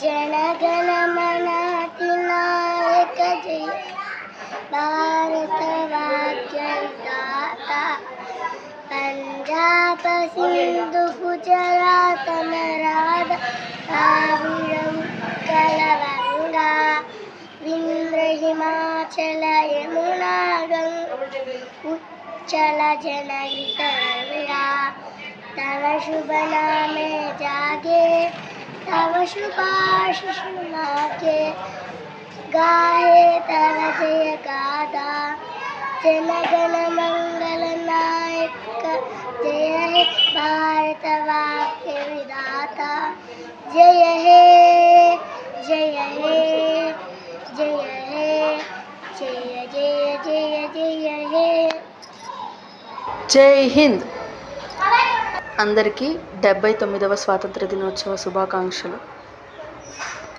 జనగణ మన అధినాయక జయ భారత వాక్య విధాత పంజాబ్ సింధు గుజరాత మరాఠ ద్రావిడ ఉత్కల వంగా వింధ్య హిమాచల యమునా గంగా उच्चल जनहित रविरा तव शुभ नामे जागे तव शुभाशिष मागे गाहे तव जय गाथा जनगण मंगल नायक जय हे भारत वाक्य विधाता जय हे जय हे जय हे जय जय जय जय हे జై హింద్. అందరికీ 79వ స్వాతంత్ర దినోత్సవ శుభాకాంక్షలు.